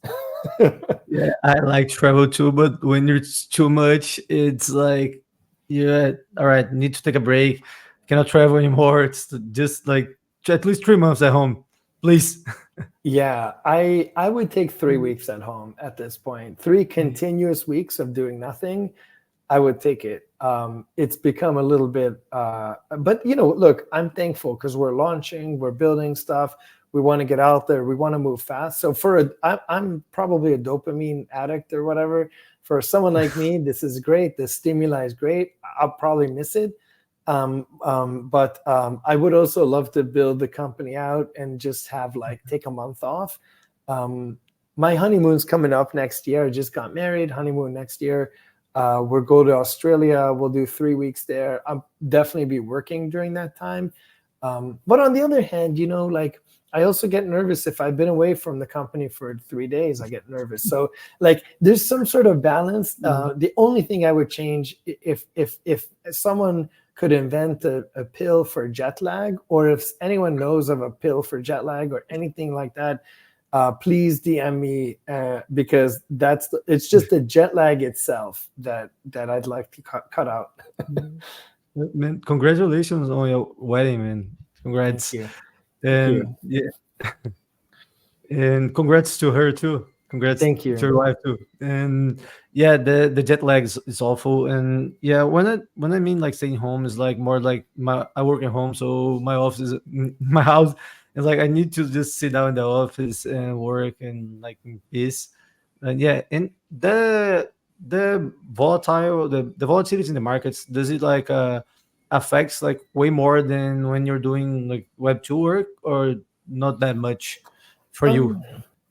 Yeah, I like travel too, but when it's too much, it's like, yeah, all right, need to take a break. Cannot travel anymore. It's just like at least 3 months at home, please. Yeah, I would take 3 weeks at home at this point. 3 continuous weeks of doing nothing, I would take it. It's become a little bit, but look, I'm thankful because we're launching, we're building stuff. We want to get out there. We want to move fast. So I'm probably a dopamine addict or whatever. For someone like me, this is great. The stimuli is great. I'll probably miss it. But I would also love to build the company out and just have take a month off. My honeymoon's coming up next year. I just got married. Honeymoon next year. We'll go to Australia. We'll do 3 weeks there. I'll definitely be working during that time. But on the other hand, I also get nervous if I've been away from the company for 3 days. I get nervous. So there's some sort of balance. The only thing I would change, if someone could invent a pill for jet lag, or if anyone knows of a pill for jet lag or anything like that, please DM me, because it's just the jet lag itself that I'd like to cut out. Man, congratulations on your wedding, man. Congrats. Thank you. And yeah, and congrats to her too. Congrats Thank you. to your wife too. And yeah, the jet lag is awful. And yeah, when I mean staying home is more like I work at home, so my office is my house. It's I need to just sit down in the office and work and in peace. And yeah, and the volatility in the markets, does it affects way more than when you're doing Web2 work, or not that much for you?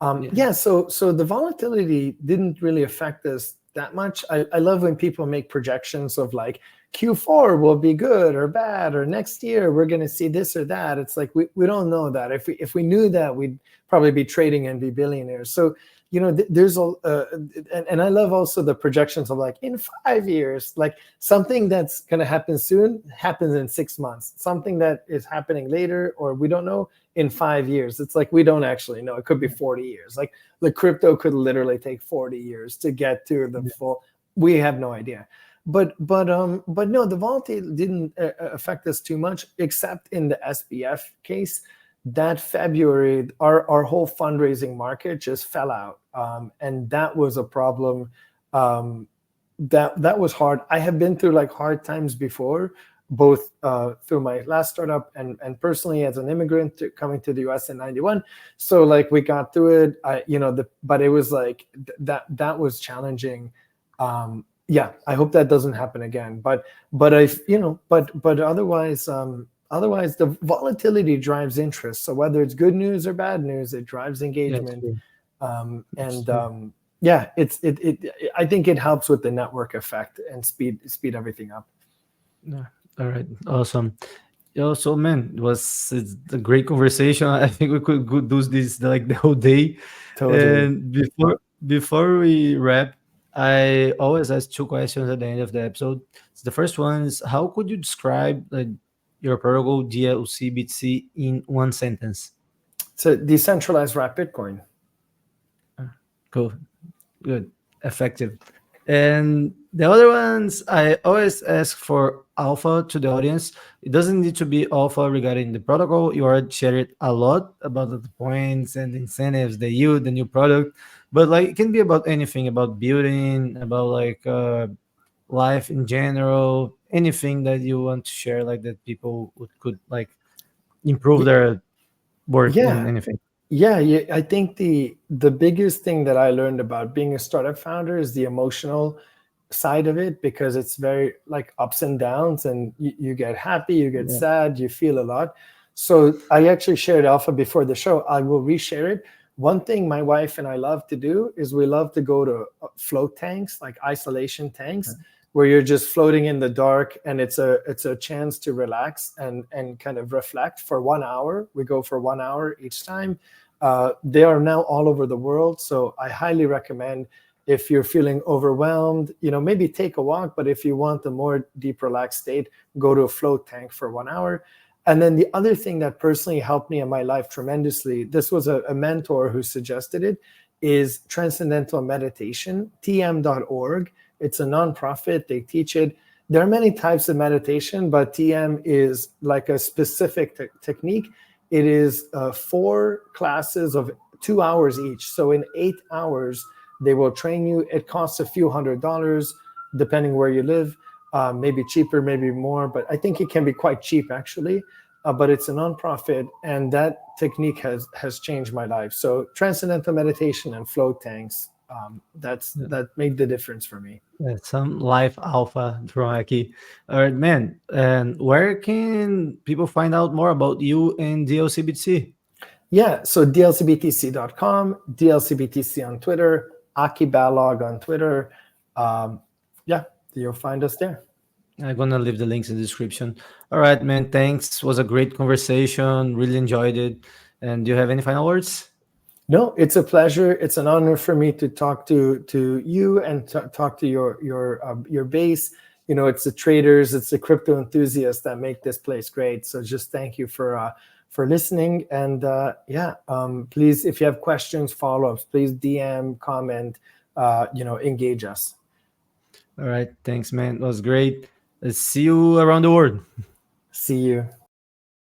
Yeah, so the volatility didn't really affect us that much. I love when people make projections of like Q4 will be good or bad, or next year we're going to see this or that. It's like we don't know that. If we knew that, we'd probably be trading and be billionaires. So there's a and I love also the projections of like in 5 years, like something that's going to happen soon happens in 6 months. Something that is happening later or we don't know in 5 years. It's like we don't actually know. It could be 40 years. Like the crypto could literally take 40 years to get to the full. We have no idea. But no, the volatility didn't affect us too much, except in the SBF case. That February, our whole fundraising market just fell out, and that was a problem. That was hard. I have been through like hard times before, both through my last startup and personally as an immigrant coming to the US in '91. So like we got through it. But it was like that was challenging. Yeah, I hope that doesn't happen again. But otherwise. Otherwise, the volatility drives interest. So whether it's good news or bad news, it drives engagement. Yeah, I think it helps with the network effect and speed everything up. Yeah. All right. Awesome. Yeah, so man, it's a great conversation. I think we could do this like the whole day. Totally. And before we wrap, I always ask two questions at the end of the episode. So the first one is, how could you describe your protocol dlcBTC in one sentence? It's a decentralized wrap Bitcoin. Cool. Good. Effective. And the other ones, I always ask for alpha to the audience. It doesn't need to be alpha regarding the protocol. You already shared a lot about the points and the incentives, the yield, the new product. But like it can be about anything, about building, about like life in general, anything that you want to share, like that people could like improve their work in anything. Yeah, I think the biggest thing that I learned about being a startup founder is the emotional side of it, because it's very like ups and downs, and you get happy, you get sad, you feel a lot. So I actually shared alpha before the show. I will reshare it. One thing my wife and I love to do is we love to go to float tanks, like isolation tanks, where you're just floating in the dark, and it's a chance to relax and kind of reflect for 1 hour. We go for 1 hour each time. They are now all over the world, so I highly recommend, if you're feeling overwhelmed, maybe take a walk, but if you want a more deep relaxed state, go to a float tank for 1 hour. And then the other thing that personally helped me in my life tremendously, this was a mentor who suggested it, is transcendental meditation, tm.org. It's a nonprofit. They teach it. There are many types of meditation, but TM is like a specific technique. It is 4 classes of 2 hours each. So in 8 hours, they will train you. It costs a few $100s, depending where you live. Maybe cheaper, maybe more, but I think it can be quite cheap actually. But it's a nonprofit, and that technique has changed my life. So transcendental meditation and float tanks, that made the difference for me. Yeah, some life alpha from Aki. All right, man. And where can people find out more about you and dlcBTC? Yeah, so dlcBTC.com, dlcBTC on Twitter, Aki Balogh on Twitter. Yeah, you'll find us there. I'm gonna leave the links in the description. All right, man. Thanks. Was a great conversation. Really enjoyed it. And do you have any final words? No, it's a pleasure. It's an honor for me to talk to you and talk to your base. It's the traders, it's the crypto enthusiasts that make this place great. So just thank you for listening. And please, if you have questions, follow-ups, please DM, comment, engage us. All right. Thanks, man. It was great. Let's see you around the world. See you.